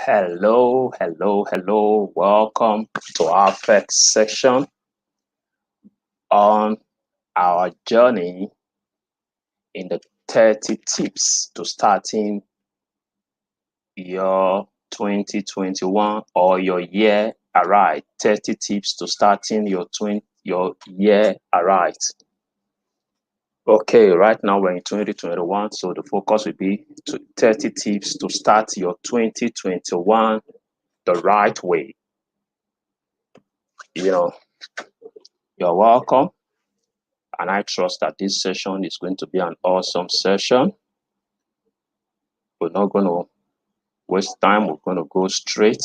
Hello, hello, hello. Welcome to our first session on our journey in the 30 tips to starting your 2021 or your year aright. 30 tips to starting your year aright. Okay, right now we're in 2021, so the focus will be to 30 tips to start your 2021 the right way. You're welcome. And I trust that this session is going to be an awesome session. We're not going to waste time. We're going to go straight.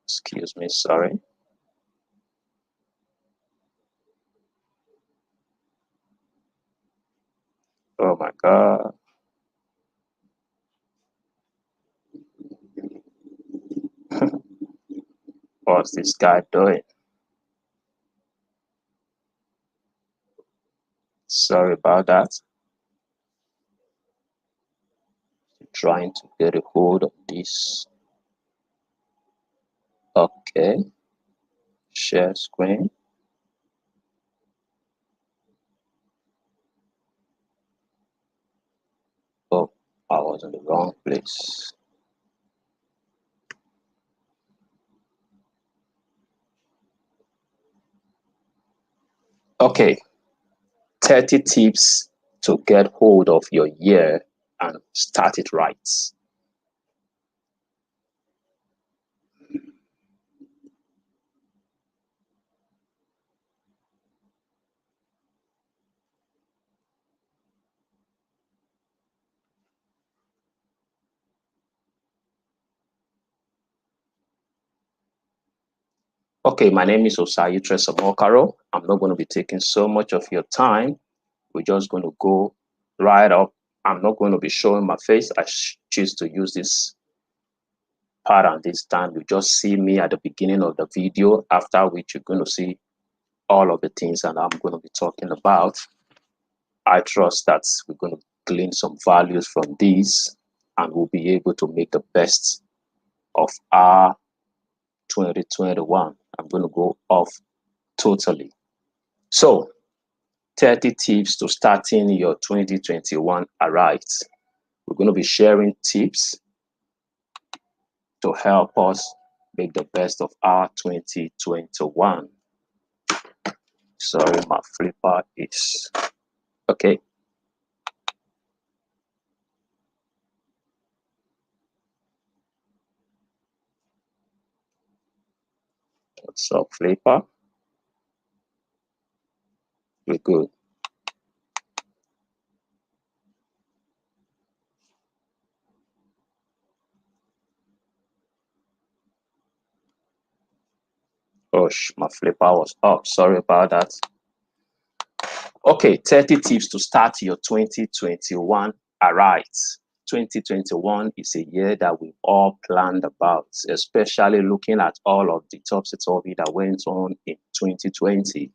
Excuse me, sorry. Oh my God. What's this guy doing? Sorry about that. Trying to get a hold of this. Okay. Share screen. Oh, I was in the wrong place. Okay. 30 tips to get hold of your year and start it right. Okay, my name is Osayi Omokaro. I'm not going to be taking so much of your time. We're just going to go right up. I'm not going to be showing my face. I choose to use this pattern this time. You just see me at the beginning of the video, after which you're going to see all of the things that I'm going to be talking about. I trust that we're going to glean some values from these and we'll be able to make the best of our 2021. I'm going to go off totally. So 30 tips to starting your 2021 aright. We're going to be sharing tips to help us make the best of our 2021. Sorry, my flipper is okay. What's up, flipper? We're good. Gosh, my flipper was up. Sorry about that. Okay, 30 tips to start your 2021 aright. 2021 is a year that we all planned about, especially looking at all of the topsy-turvy that went on in 2020.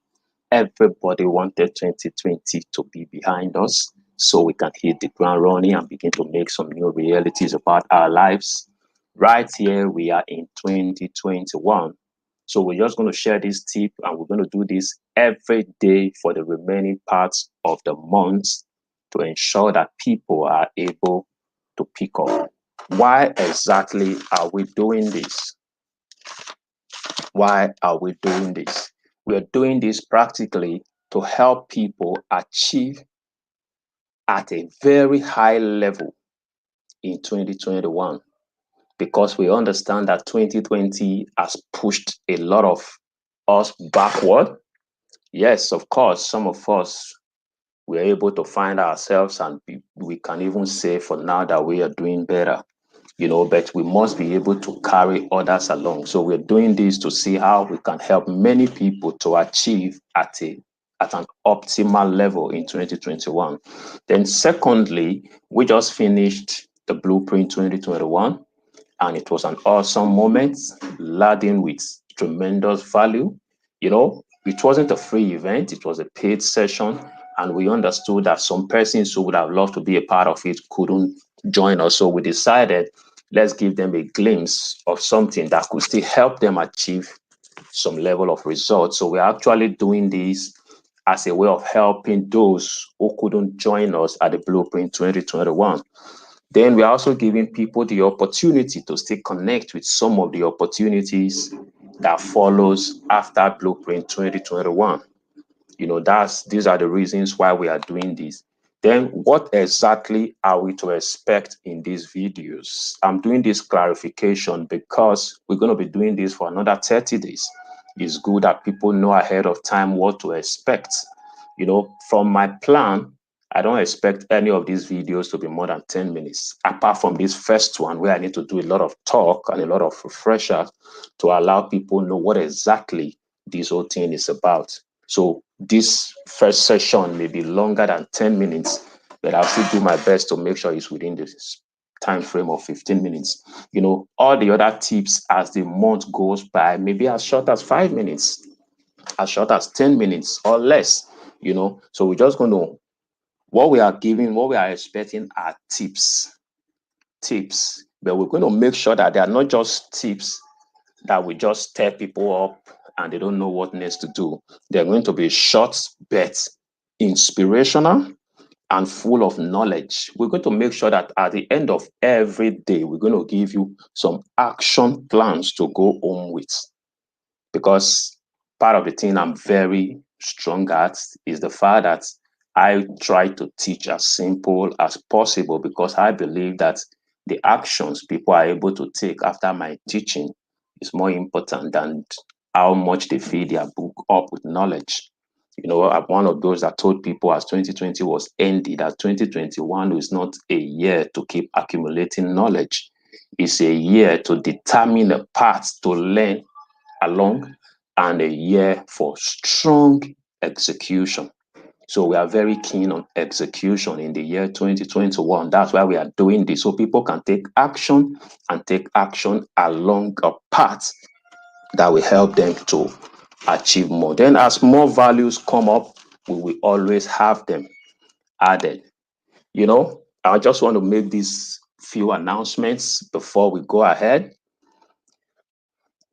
Everybody wanted 2020 to be behind us so we can hit the ground running and begin to make some new realities about our lives. Right here, we are in 2021. So we're just going to share this tip and we're going to do this every day for the remaining parts of the month to ensure that people are able to pick up. Why exactly are we doing this? Why are we doing this? We're doing this practically to help people achieve at a very high level in 2021, because we understand that 2020 has pushed a lot of us backward. Yes, of course, some of us were able to find ourselves and we can even say for now that we are doing better, but we must be able to carry others along. So we're doing this to see how we can help many people to achieve at an optimal level in 2021. Then secondly, we just finished the Blueprint 2021, and it was an awesome moment, laden with tremendous value. It wasn't a free event, it was a paid session, and we understood that some persons who would have loved to be a part of it couldn't join us. So we decided, let's give them a glimpse of something that could still help them achieve some level of results. So we're actually doing this as a way of helping those who couldn't join us at the Blueprint 2021. Then we're also giving people the opportunity to still connect with some of the opportunities that follows after Blueprint 2021. These are the reasons why we are doing this. Then what exactly are we to expect in these videos? I'm doing this clarification because we're going to be doing this for another 30 days. It's good that people know ahead of time what to expect. From my plan, I don't expect any of these videos to be more than 10 minutes, apart from this first one where I need to do a lot of talk and a lot of refreshers to allow people know what exactly this whole thing is about. So this first session may be longer than 10 minutes, but I'll still do my best to make sure it's within this time frame of 15 minutes. All the other tips as the month goes by, maybe as short as 5 minutes, as short as 10 minutes or less, So we're just going to, what we are expecting are tips, but we're going to make sure that they are not just tips that we just stir people up and they don't know what next to do. They're going to be short but inspirational and full of knowledge. We're going to make sure that at the end of every day, we're going to give you some action plans to go home with. Because part of the thing I'm very strong at is the fact that I try to teach as simple as possible, because I believe that the actions people are able to take after my teaching is more important than how much they fill their book up with knowledge. I'm one of those that told people as 2020 was ended, that 2021 is not a year to keep accumulating knowledge. It's a year to determine a path to learn along, and a year for strong execution. So we are very keen on execution in the year 2021. That's why we are doing this, so people can take action and take action along a path that will help them to achieve more. Then as more values come up, we will always have them added. I just want to make these few announcements before we go ahead.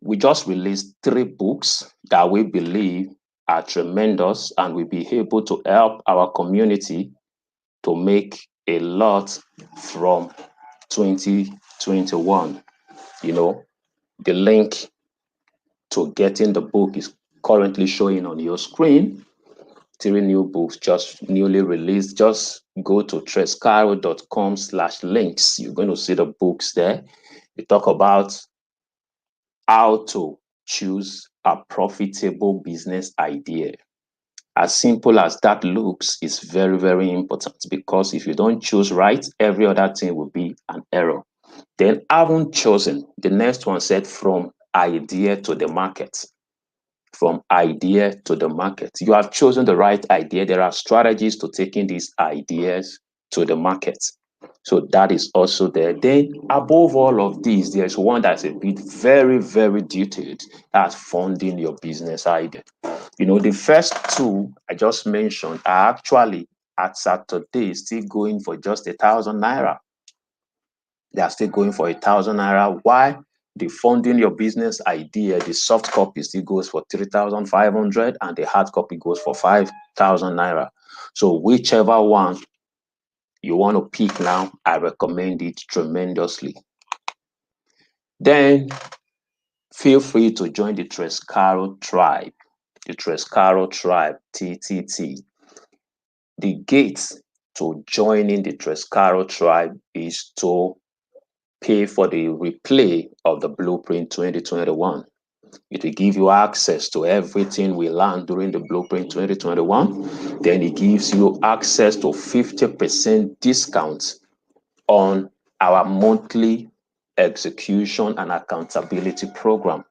We just released 3 books that we believe are tremendous and will be able to help our community to make a lot from 2021. The link to getting the book is currently showing on your screen. 3 new books just newly released. Just go to treskaro.com/links. You're going to see the books there. We talk about how to choose a profitable business idea. As simple as that looks, is very, very important, because if you don't choose right, every other thing will be an error. Then haven't chosen. The next one said from idea to the market. From idea to the market. You have chosen the right idea. There are strategies to taking these ideas to the market. So that is also there. Then above all of these, there's one that's a bit very, very detailed. That's funding your business idea. The first 2 I just mentioned are actually at Saturday still going for just 1,000 naira. They are still going for 1,000 naira. Why? The funding your business idea, the soft copy still goes for 3,500 and the hard copy goes for 5,000 naira. So whichever one you want to pick now, I recommend it tremendously. Then feel free to join the Treskaro tribe. The Treskaro tribe, TTT. The gate to joining the Treskaro tribe is to pay for the replay of the Blueprint 2021. It will give you access to everything we learned during the Blueprint 2021. Then it gives you access to 50% discount on our monthly execution and accountability program,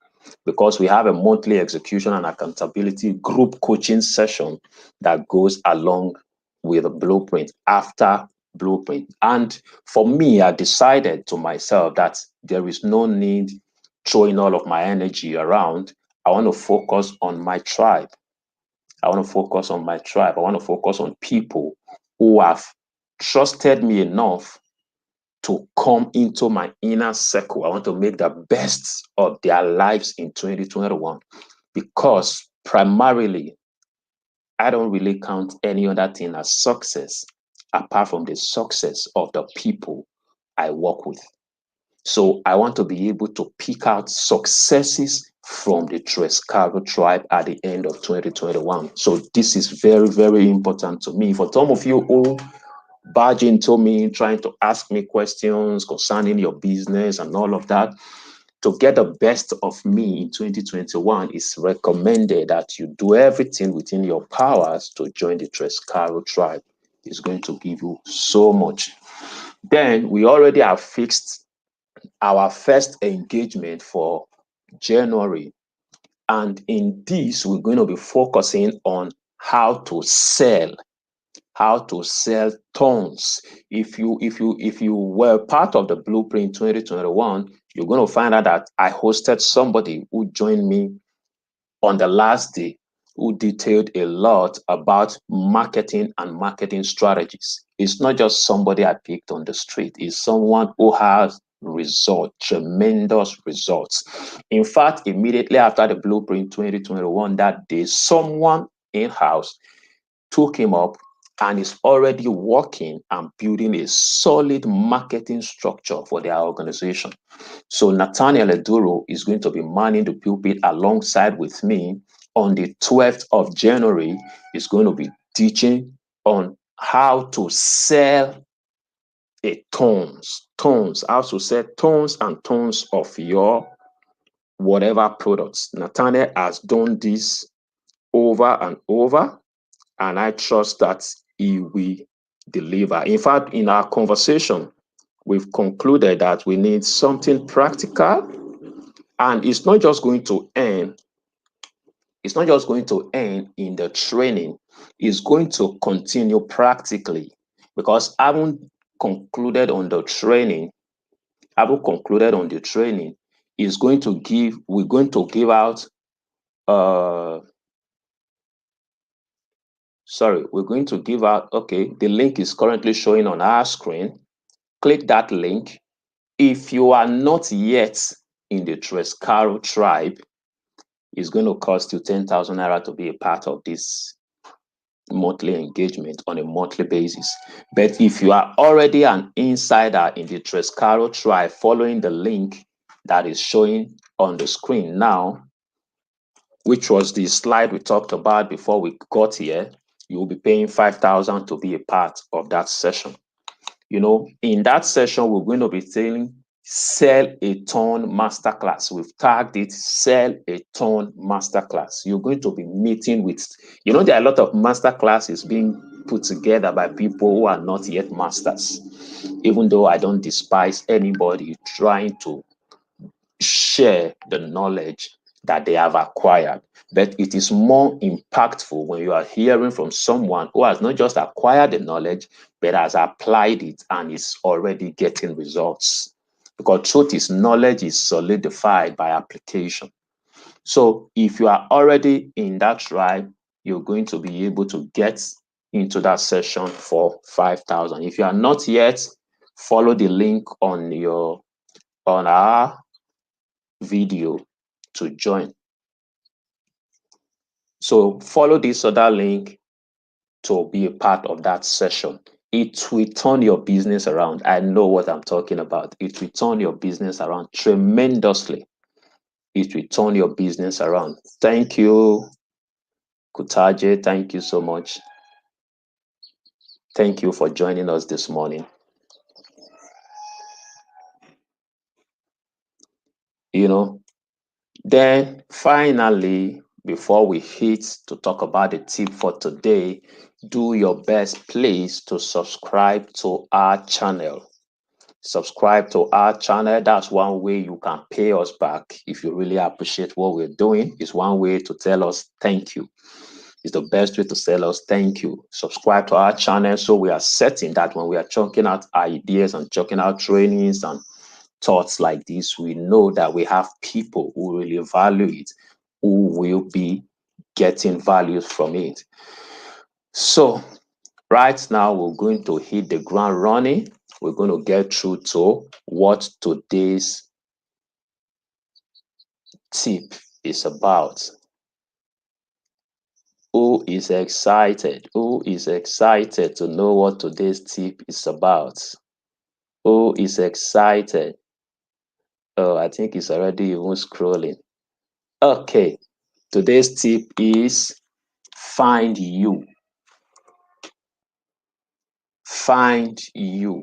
because we have a monthly execution and accountability group coaching session that goes along with the Blueprint after Blueprint. And for me, I decided to myself that there is no need throwing all of my energy around. I want to focus on my tribe. I want to focus on my tribe. I want to focus on people who have trusted me enough to come into my inner circle. I want to make the best of their lives in 2021 because primarily, I don't really count any other thing as success apart from the success of the people I work with. So I want to be able to pick out successes from the Treskaro tribe at the end of 2021. So this is very, very important to me. For some of you who barge into me, trying to ask me questions concerning your business and all of that, to get the best of me in 2021, it's recommended that you do everything within your powers to join the Treskaro tribe. It's going to give you so much. Then we already have fixed our first engagement for January. And in this, we're going to be focusing on how to sell tons. If you were part of the blueprint 2021, you're going to find out that I hosted somebody who joined me on the last day who detailed a lot about marketing and marketing strategies. It's not just somebody I picked on the street, it's someone who has tremendous results. In fact, immediately after the blueprint 2021, that day, someone in-house took him up and is already working and building a solid marketing structure for their organization. So Nathaniel Eduro is going to be manning the pulpit alongside with me on the 12th of January. He's going to be teaching on how to sell how to sell tons and tons of your whatever products. Nathaniel has done this over and over, and I trust that he will deliver. In fact, in our conversation, we've concluded that we need something practical, and it's not just going to end in the training. It's going to continue practically, because I haven't concluded on the training. Is going to give we're going to give out we're going to give out, okay, the link is currently showing on our screen. Click that link. If you are not yet in the Treskaro tribe, it's going to cost you 10,000 naira to be a part of this monthly engagement on a monthly basis. But if you are already an insider in the Treskaro tribe, following the link that is showing on the screen now, which was the slide we talked about before we got here, you will be paying 5,000 to be a part of that session. You know, in that session, we're going to be saying sell a ton masterclass. We've tagged it sell a ton masterclass. You're going to be meeting with, you know, there are a lot of masterclasses being put together by people who are not yet masters. Even though I don't despise anybody trying to share the knowledge that they have acquired, but it is more impactful when you are hearing from someone who has not just acquired the knowledge, but has applied it and is already getting results. Because truth is, knowledge is solidified by application. So if you are already in that tribe, you're going to be able to get into that session for 5,000. If you are not yet, follow the link on our video to join. So follow this other link to be a part of that session. It will turn your business around. I know what I'm talking about. It will turn your business around tremendously. It will turn your business around. Thank you, Kutaje. Thank you so much. Thank you for joining us this morning. You know, then finally, before we hit to talk about the tip for today, do your best, please, to subscribe to our channel. Subscribe to our channel. That's one way you can pay us back if you really appreciate what we're doing. It's one way to tell us thank you. It's the best way to tell us thank you. Subscribe to our channel so we are certain that when we are churning out ideas and churning out trainings and thoughts like this, we know that we have people who really value it, who will be getting values from it. So right now, we're going to hit the ground running. We're going to get through to what today's tip is about. Who is excited? Who is excited to know what today's tip is about? Who is excited? Oh, I think it's already even scrolling. Okay, today's tip is find you. Find you.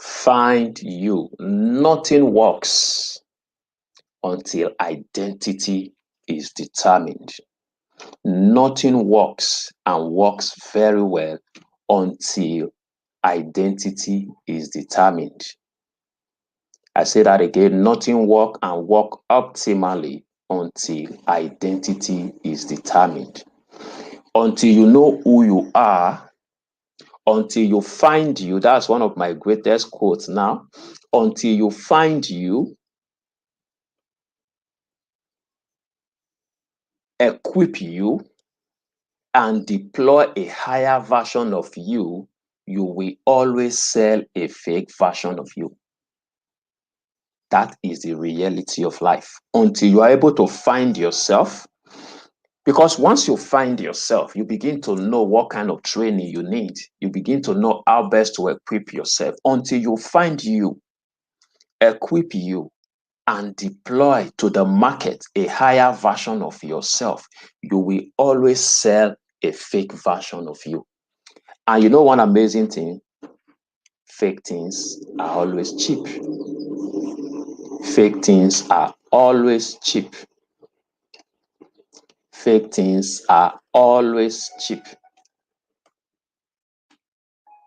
Find you. Nothing works until identity is determined. Nothing works and works very well until identity is determined. I say that again, nothing works and work optimally until identity is determined. Until you know who you are, until you find you, that's one of my greatest quotes now. Until you find you, equip you, and deploy a higher version of you, you will always sell a fake version of you. That is the reality of life. Until you are able to find yourself, because once you find yourself, you begin to know what kind of training you need. You begin to know how best to equip yourself. Until you find you, equip you, and deploy to the market a higher version of yourself, you will always sell a fake version of you. And you know one amazing thing? Fake things are always cheap. Fake things are always cheap. Fake things are always cheap.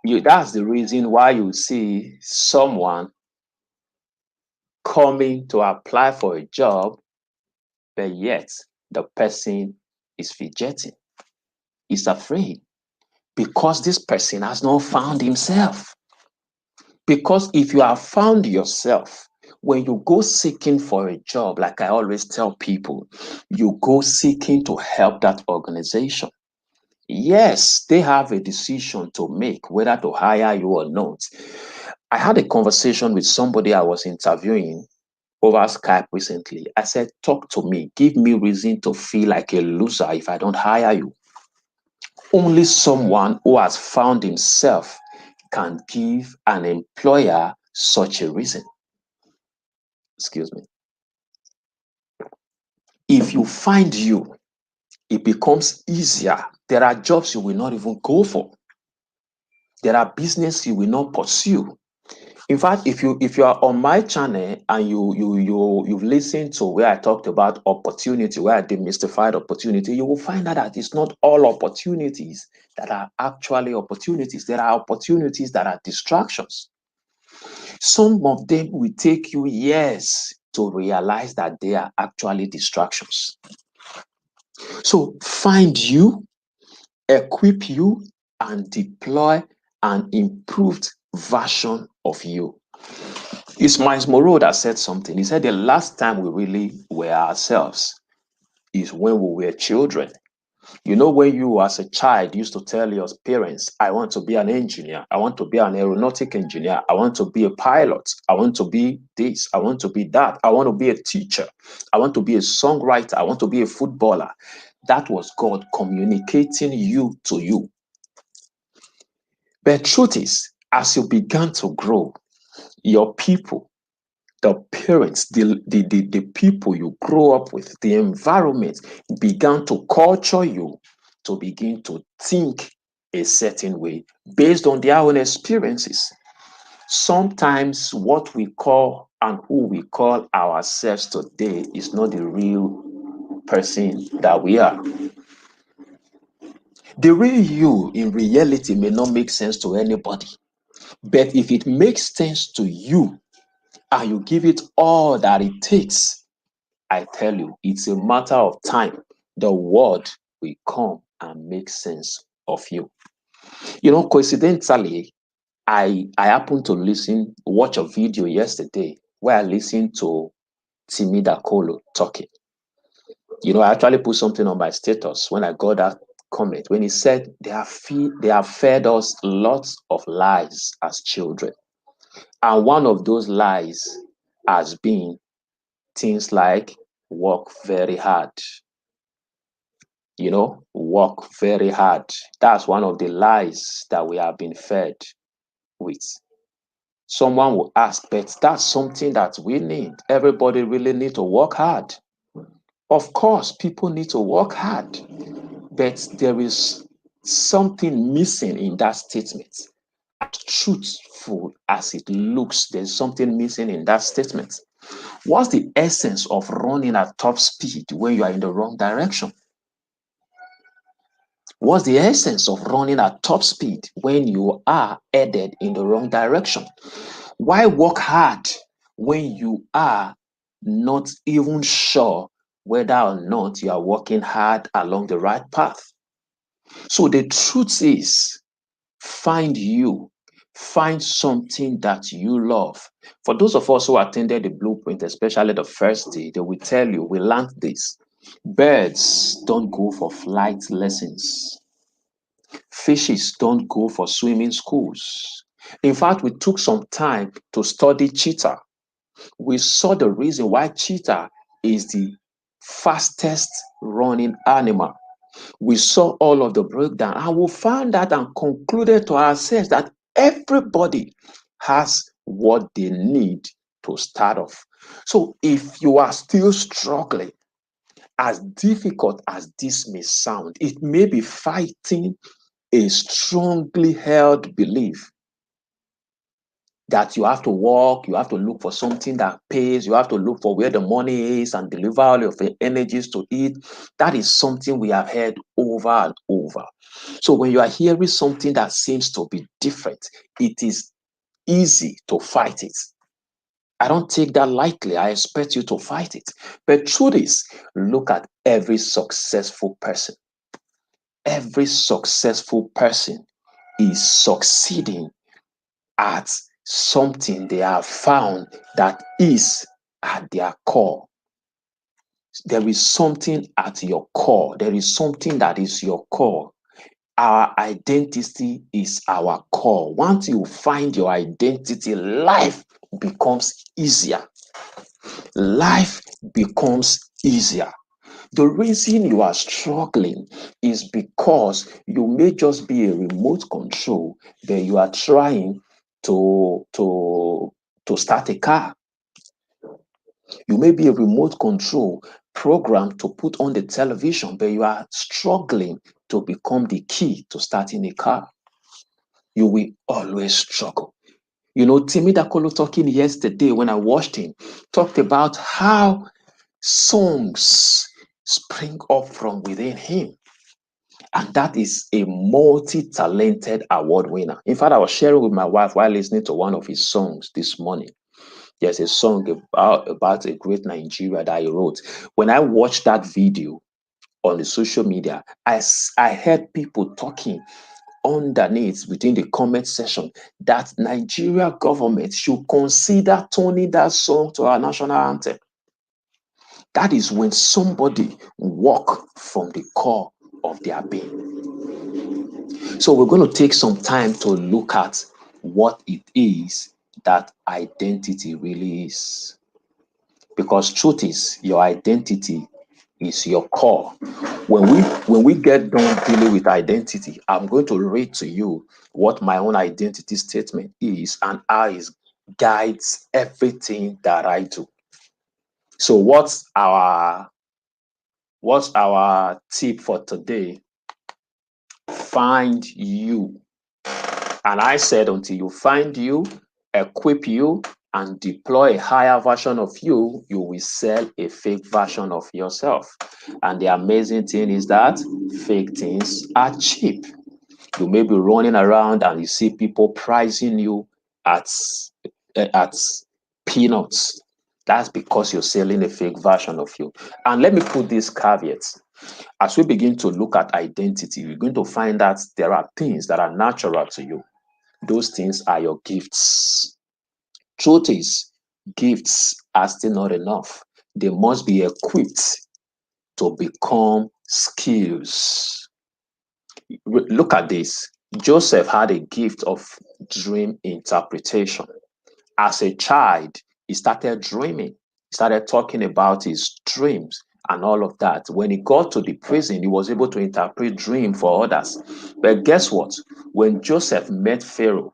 That's the reason why you see someone coming to apply for a job, but yet the person is fidgeting, is afraid, because this person has not found himself. Because if you have found yourself, when you go seeking for a job, like I always tell people, you go seeking to help that organization. Yes, they have a decision to make whether to hire you or not. I had a conversation with somebody I was interviewing over Skype recently. I said, talk to me, give me reason to feel like a loser if I don't hire you. Only someone who has found himself can give an employer such a reason. Excuse me. If you find you, it becomes easier. There are jobs you will not even go for. There are business you will not pursue. In fact, if you are on my channel and you've listened to where I talked about opportunity, where I demystified opportunity, you will find out that it's not all opportunities that are actually opportunities. There are opportunities that are distractions. Some of them will take you years to realize that they are actually distractions. So find you, equip you, and deploy an improved version of you. It's Miles Moreau that said something. He said the last time we really were ourselves is when we were children. You know, when you as a child used to tell your parents, I want to be an engineer, I want to be an aeronautic engineer, I want to be a pilot, I want to be this, I want to be that, I want to be a teacher, I want to be a songwriter, I want to be a footballer. That was God communicating you to you. But truth is, as you began to grow, your people, the parents, the people you grow up with, the environment began to culture you to begin to think a certain way based on their own experiences. Sometimes what we call and who we call ourselves today is not the real person that we are. The real you in reality may not make sense to anybody, but if it makes sense to you and you give it all that it takes, I tell you, it's a matter of time. The word will come and make sense of you. You know, coincidentally, I happened to watch a video yesterday where I listened to Timi Dakolo talking. You know, I actually put something on my status when I got that comment, when he said they have fed us lots of lies as children. And one of those lies has been things like work very hard. You know, work very hard. That's one of the lies that we have been fed with. Someone will ask, but that's something that we need. Everybody really need to work hard. Of course, people need to work hard, but there is something missing in that statement. As truthful as it looks, there's something missing in that statement. What's the essence of running at top speed when you are in the wrong direction? What's the essence of running at top speed when you are headed in the wrong direction? Why work hard when you are not even sure whether or not you are working hard along the right path? So the truth is, find something that you love. For those of us who attended the blueprint, especially the first day, they will tell you, we learned this. Birds don't go for flight lessons. Fishes don't go for swimming schools. In fact, we took some time to study cheetah. We saw the reason why cheetah is the fastest running animal. We saw all of the breakdown and we found out and concluded to ourselves that everybody has what they need to start off. So if you are still struggling, as difficult as this may sound, it may be fighting a strongly held belief that you have to work, you have to look for something that pays, you have to look for where the money is and deliver all of the energies to it. That is something we have heard over and over. So when you are hearing something that seems to be different, it is easy to fight it. I don't take that lightly. I expect you to fight it. But truth is, look at every successful person. Every successful person is succeeding at something they have found that is at their core. There is something at your core. There is something that is your core. Our identity is our core. Once you find your identity, life becomes easier. Life becomes easier. The reason you are struggling is because you may just be a remote control that you are trying to start a car. You may be a remote control program to put on the television, but you are struggling to become the key to starting a car. You will always struggle. You know, Timi Dakolo talking yesterday when I watched him, talked about how songs spring up from within him. And that is a multi-talented award winner. In fact, I was sharing with my wife while listening to one of his songs this morning. There's a song about a great Nigeria that he wrote. When I watched that video on the social media, I heard people talking underneath within the comment section that Nigeria government should consider turning that song to our national anthem. That is when somebody walk from the core of their being. So we're going to take some time to look at what it is that identity really is. Because truth is, your identity is your core. When we get done dealing with identity, I'm going to read to you what my own identity statement is and how it guides everything that I do. So what's our tip for today? Find you. And I said, until you find you, equip you, and deploy a higher version of you, you will sell a fake version of yourself. And the amazing thing is that fake things are cheap. You may be running around and you see people pricing you at peanuts. That's because you're selling a fake version of you. And let me put this caveat. As we begin to look at identity, we're going to find that there are things that are natural to you. Those things are your gifts. Truth is, gifts are still not enough. They must be equipped to become skills. Look at this. Joseph had a gift of dream interpretation. As a child, he started dreaming. He started talking about his dreams and all of that. When he got to the prison, he was able to interpret dream for others. But guess what? When Joseph met Pharaoh,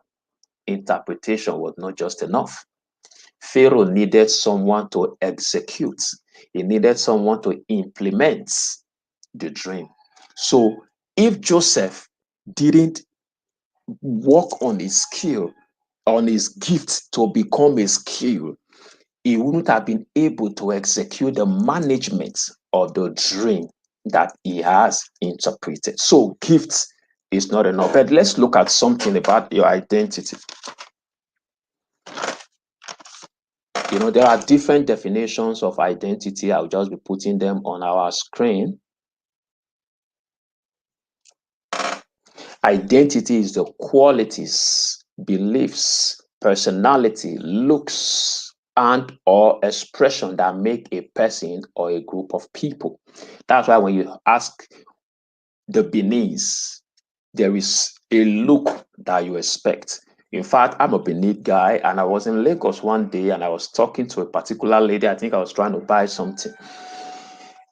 interpretation was not just enough. Pharaoh needed someone to execute. He needed someone to implement the dream. So if Joseph didn't work on his skill, on his gift to become a skill, he wouldn't have been able to execute the management of the dream that he has interpreted. So gifts is not enough. But let's look at something about your identity. You know, there are different definitions of identity. I'll just be putting them on our screen. Identity is the qualities, beliefs, personality, looks, and or expression that make a person or a group of people. That's why when you ask the Beninese, there is a look that you expect. In fact, I'm a Benin guy, and I was in Lagos one day and I was talking to a particular lady. I think I was trying to buy something.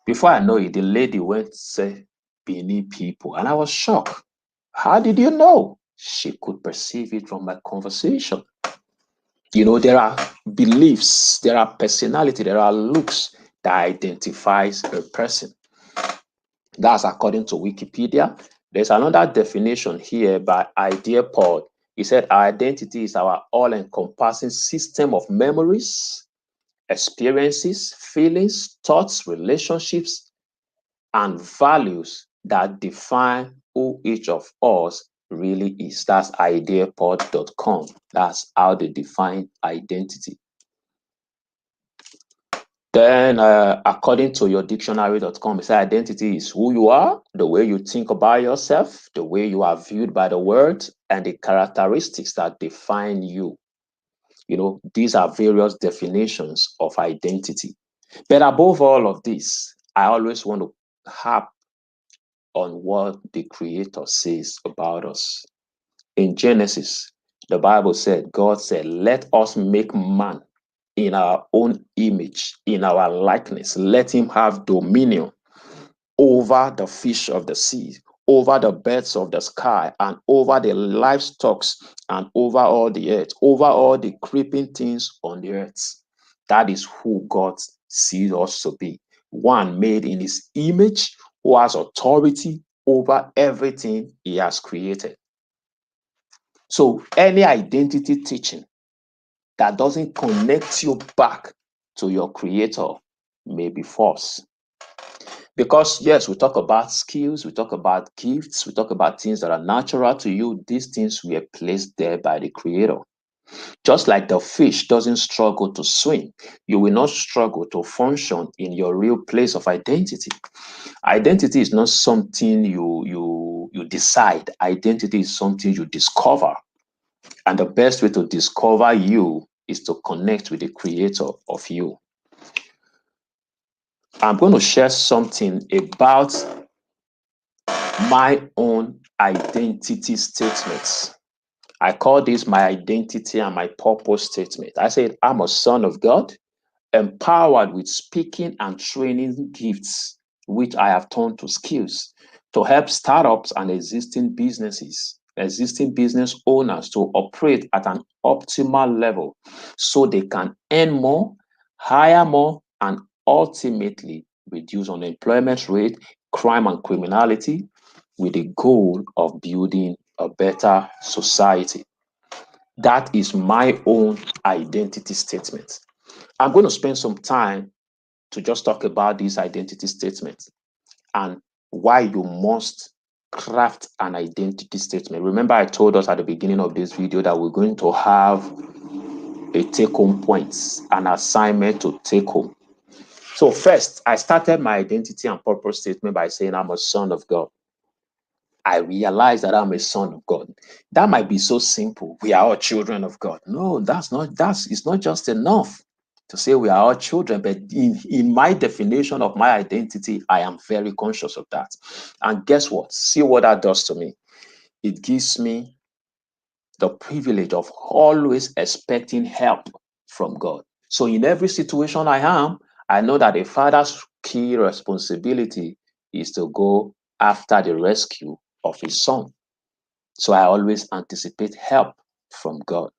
Before I know it, the lady went to say, Benin people. And I was shocked. How did you know? She could perceive it from my conversation. You know, there are beliefs, there are personality, there are looks that identifies a person. That's according to Wikipedia. There's another definition here by IdeaPod. He said, our identity is our all-encompassing system of memories, experiences, feelings, thoughts, relationships, and values that define who each of us really is. That's ideapod.com. That's how they define identity. Then, according to your dictionary.com, it says identity is who you are, the way you think about yourself, the way you are viewed by the world, and the characteristics that define you. You know, these are various definitions of identity. But above all of this, I always want to harp on what the Creator says about us. In Genesis, the Bible said, God said, let us make man in our own image, in our likeness. Let him have dominion over the fish of the sea, over the birds of the sky, and over the livestock, and over all the earth, over all the creeping things on the earth. That is who God sees us to be. One made in his image, who has authority over everything he has created. So any identity teaching that doesn't connect you back to your creator may be false. Because yes, we talk about skills, we talk about gifts, we talk about things that are natural to you. These things were placed there by the creator. Just like the fish doesn't struggle to swim, you will not struggle to function in your real place of identity. Identity is not something you decide. Identity is something you discover. And the best way to discover you is to connect with the creator of you. I'm going to share something about my own identity statements. I call this my identity and my purpose statement. I said, I'm a son of God, empowered with speaking and training gifts, which I have turned to skills to help startups and existing business owners to operate at an optimal level so they can earn more, hire more, and ultimately reduce unemployment rate, crime, and criminality with the goal of building a better society. That is my own identity statement. I'm going to spend some time to just talk about these identity statements and why you must craft an identity statement. Remember, I told us at the beginning of this video that we're going to have a take-home points, an assignment to take home. So first, I started my identity and purpose statement by saying I'm a son of God. I realize that I'm a son of God. That might be so simple. We are all children of God. No, it's not just enough. to say we are all children, but in my definition of my identity, I am very conscious of that. And guess what? See what that does to me. It gives me the privilege of always expecting help from God. So in every situation I am, I know that a father's key responsibility is to go after the rescue of his son. So I always anticipate help from God.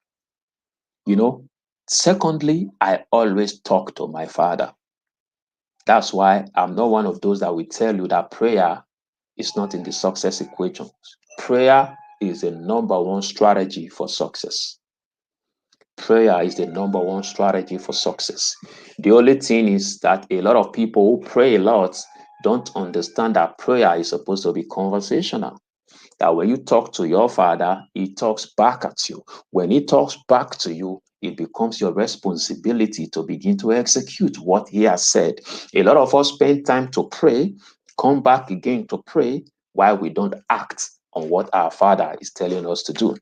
You know, secondly, I always talk to my father. That's why I'm not one of those that will tell you that prayer is not in the success equation. Prayer is the number one strategy for success. Prayer is the number one strategy for success. The only thing is that a lot of people who pray a lot don't understand that prayer is supposed to be conversational. That when you talk to your father, he talks back at you. When he talks back to you, it becomes your responsibility to begin to execute what he has said. A lot of us spend time to pray, come back again to pray, while we don't act on what our father is telling us to do.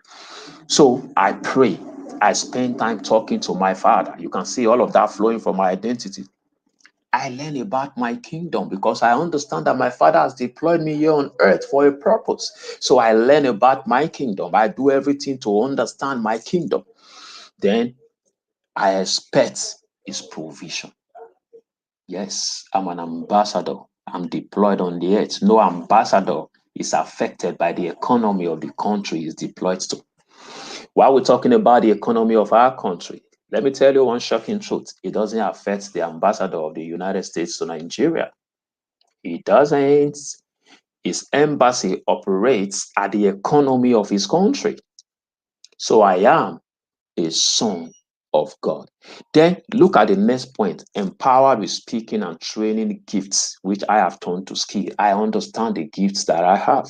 So I pray. I spend time talking to my father. You can see all of that flowing from my identity. I learn about my kingdom because I understand that my father has deployed me here on earth for a purpose. So I learn about my kingdom. I do everything to understand my kingdom. Then I expect his provision. Yes, I'm an ambassador. I'm deployed on the earth. No ambassador is affected by the economy of the country he's deployed to. While we're talking about the economy of our country, let me tell you one shocking truth. It doesn't affect the ambassador of the United States to Nigeria. It doesn't. His embassy operates at the economy of his country. So I am a son of God. Then look at the next point, empowered with speaking and training gifts, which I have turned to skill. I understand the gifts that I have.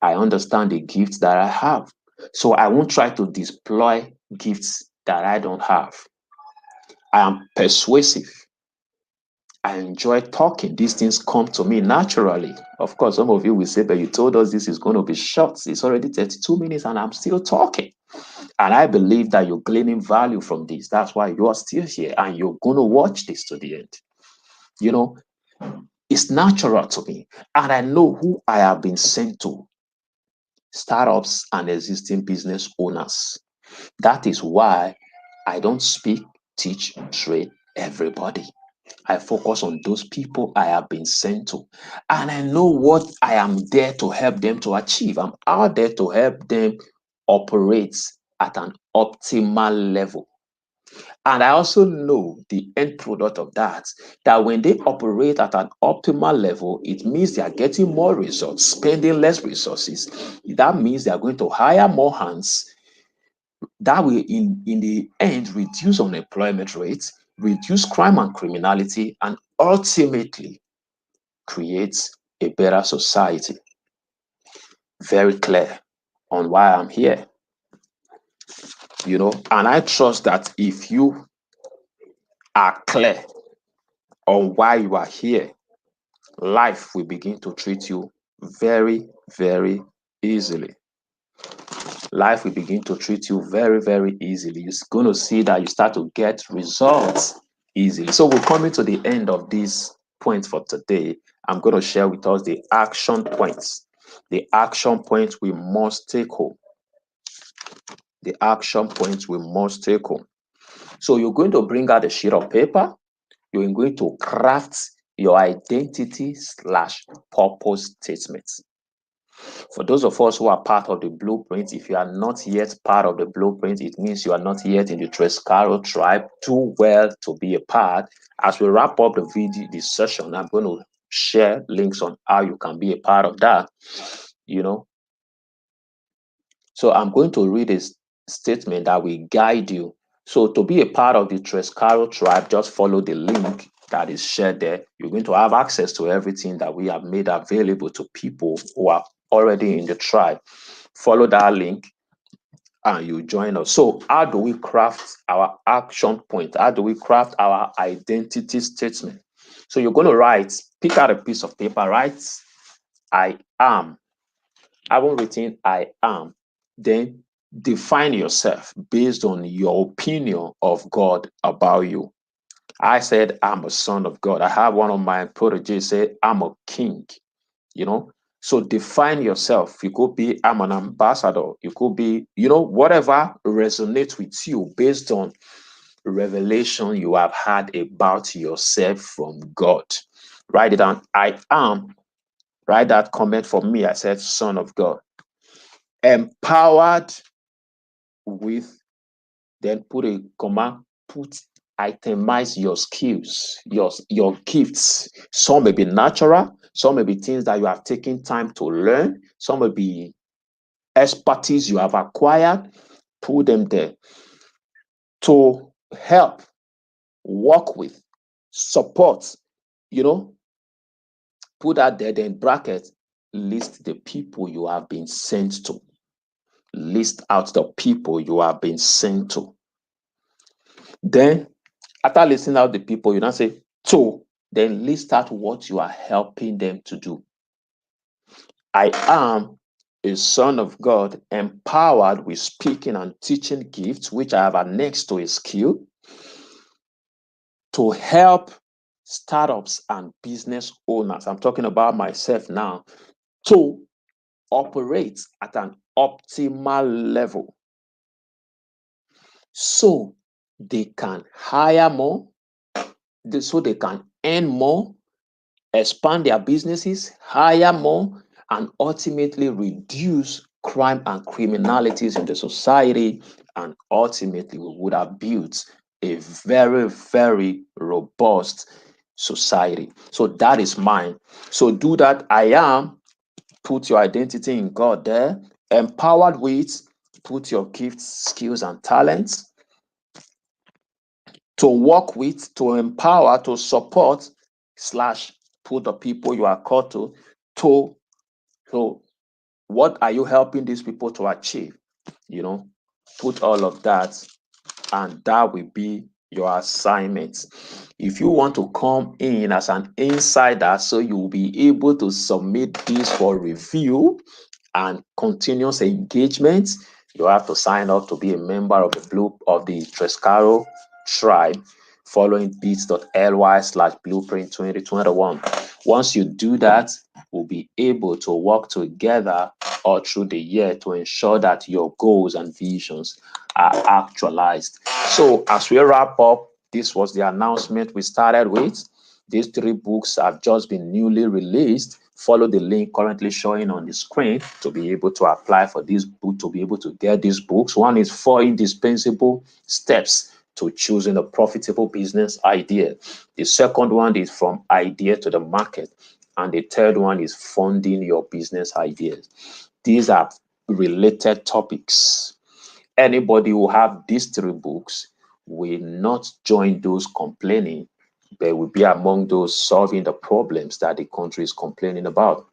I understand the gifts that I have. So I won't try to deploy gifts that I don't have. I am persuasive. I enjoy talking. These things come to me naturally. Of course, some of you will say, but you told us this is going to be short. It's already 32 minutes and I'm still talking. And I believe that you're gaining value from this. That's why you are still here and you're going to watch this to the end. You know, it's natural to me. And I know who I have been sent to, startups and existing business owners. That is why I don't speak, teach, train everybody. I focus on those people I have been sent to. And I know what I am there to help them to achieve. I'm out there to help them operate at an optimal level. And I also know the end product of that, that when they operate at an optimal level, it means they are getting more results, spending less resources. That means they are going to hire more hands. That will, in the end, reduce unemployment rates, reduce crime and criminality, and ultimately create a better society. Very clear on why I'm here. And I trust that if you are clear on why you are here, life will begin to treat you very, very easily. Life will begin to treat you very, very easily. You're going to see that you start to get results easily. So we're coming to the end of this point for today. I'm going to share with us the action points. The action points we must take home. The action points we must take home. So you're going to bring out a sheet of paper. You're going to craft your identity/purpose statements. For those of us who are part of the blueprint, if you are not yet part of the blueprint, it means you are not yet in the Treskaro tribe. Do well to be a part. As we wrap up the video, this session, I'm going to share links on how you can be a part of that. So I'm going to read a statement that will guide you. So to be a part of the Treskaro tribe, just follow the link that is shared there. You're going to have access to everything that we have made available to people who are already in the tribe. Follow that link and you join us. So how do we craft our action point? How do we craft our identity statement? So you're going to pick out a piece of paper, write, I am. I haven't written I am. Then define yourself based on your opinion of God about you. I said, I'm a son of God. I have one of my proteges say, I'm a king, you know. So define yourself. You could be, I'm an ambassador. You could be, whatever resonates with you based on revelation you have had about yourself from God. Write it down. I am. Write that comment for me. I said, son of God. Empowered with, then put a comma, itemize your skills, your gifts. Some may be natural, some may be things that you have taken time to learn, some may be expertise you have acquired. Put them there to help, work with, support, you know, put that there, then bracket, list the people you have been sent to. List out the people you have been sent to. Then, after listing out the people, you now say, to, then list out what you are helping them to do. I am a son of God, empowered with speaking and teaching gifts, which I have annexed to a skill, to help startups and business owners. I'm talking about myself now, to operate at an optimal level so they can hire more, so they can earn more, expand their businesses, hire more, and ultimately reduce crime and criminalities in the society. And ultimately, we would have built a very, very robust society. So that is mine. So do that. I am, put your identity in God there, empowered with, put your gifts, skills, and talents, to work with, to empower, to support, slash, put the people you are called to, so what are you helping these people to achieve? Put all of that, and that will be your assignment. If you want to come in as an insider, so you will be able to submit this for review and continuous engagement, you have to sign up to be a member of the Treskaro tribe, following bits.ly/blueprint 2021. Once you do that, we'll be able to work together all through the year to ensure that your goals and visions are actualized. So as we wrap up, this was the announcement we started with. These 3 books have just been newly released. Follow the link currently showing on the screen to be able to apply for this book, to be able to get these books. One is 4 indispensable steps to choosing a profitable business idea. The second one is from idea to the market. And the third one is funding your business ideas. These are related topics. Anybody who have these 3 books will not join those complaining, but will be among those solving the problems that the country is complaining about.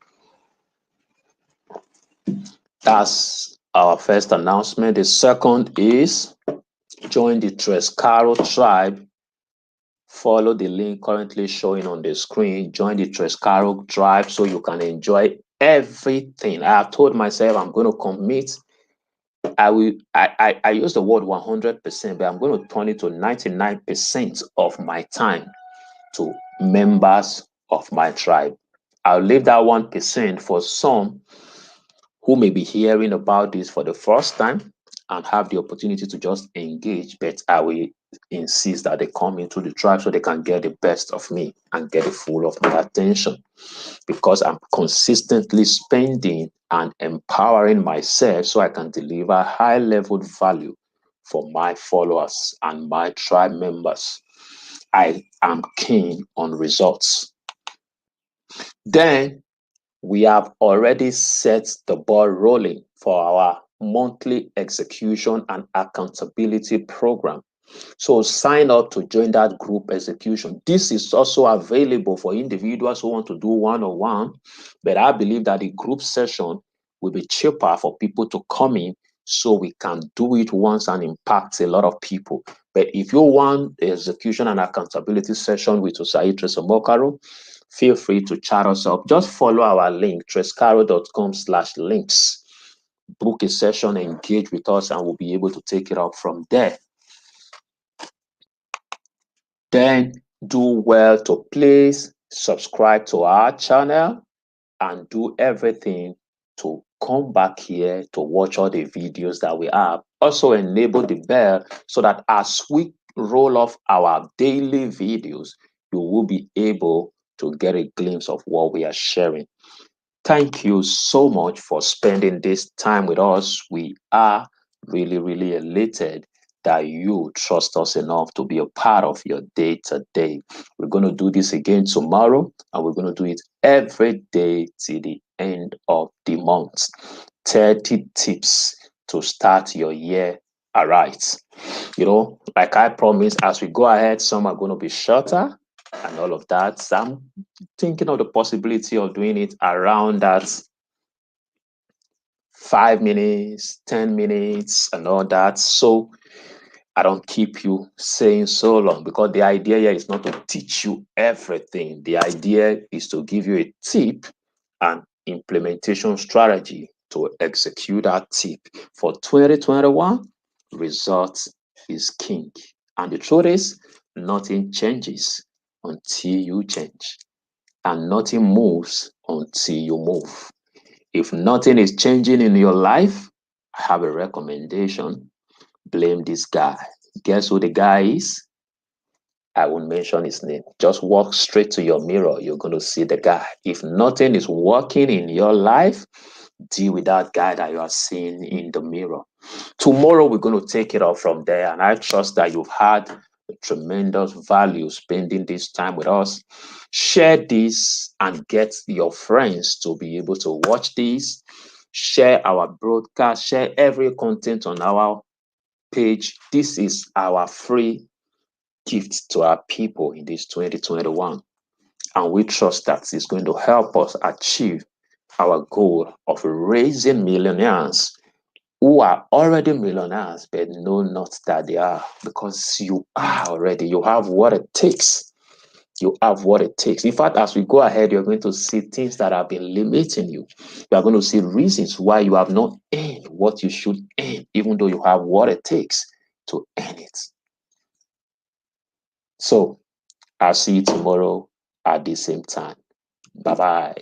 That's our first announcement. The second is join the Treskaro tribe. Follow the link currently showing on the screen. Join the Treskaro tribe so you can enjoy everything. I have told myself I'm going to commit. I use the word 100%, but I'm going to turn it to 99% of my time to members of my tribe. I'll leave that 1% for some who may be hearing about this for the first time and have the opportunity to just engage, but I will insist that they come into the tribe so they can get the best of me and get the full of my attention, because I'm consistently spending and empowering myself so I can deliver high level value for my followers and my tribe members. I am keen on results. Then we have already set the ball rolling for our monthly execution and accountability program. So sign up to join that group execution. This is also available for individuals who want to do one-on-one, but I believe that the group session will be cheaper for people to come in so we can do it once and impact a lot of people. But if you want the execution and accountability session with Osayi Omokaro, feel free to chat us up. Just follow our link, treskaro.com/links. book a session, engage with us, and we'll be able to take it up from there. Then do well to please subscribe to our channel and do everything to come back here to watch all the videos that we have. Also enable the bell so that as we roll off our daily videos, you will be able to get a glimpse of what we are sharing. Thank you so much for spending this time with us. We are really, really elated that you trust us enough to be a part of your day to day. We're going to do this again tomorrow, and we're going to do it every day till the end of the month. 30 tips to start your year aright. You know, like I promised, as we go ahead, some are going to be shorter and all of that. I'm thinking of the possibility of doing it around that 5 minutes, 10 minutes, and all that. So I don't keep you saying so long, because the idea here is not to teach you everything. The idea is to give you a tip and implementation strategy to execute that tip. For 2021, results is king. And the truth is, nothing changes until you change, and nothing moves until you move. If nothing is changing in your life, I have a recommendation. Blame this guy. Guess who the guy is? I won't mention his name. Just walk straight to your mirror. You're going to see the guy. If nothing is working in your life, deal with that guy that you are seeing in the mirror. Tomorrow, we're going to take it off from there. And I trust that you've had a tremendous value spending this time with us. Share this and get your friends to be able to watch this. Share our broadcast. Share every content on our page. This is our free gift to our people in this 2021. And we trust that it's going to help us achieve our goal of raising millionaires who are already millionaires but know not that they are, because you are already. You have what it takes. You have what it takes. In fact, as we go ahead, you're going to see things that have been limiting you. You are going to see reasons why you have not earned what you should earn, even though you have what it takes to earn it. So I'll see you tomorrow at the same time. Bye-bye.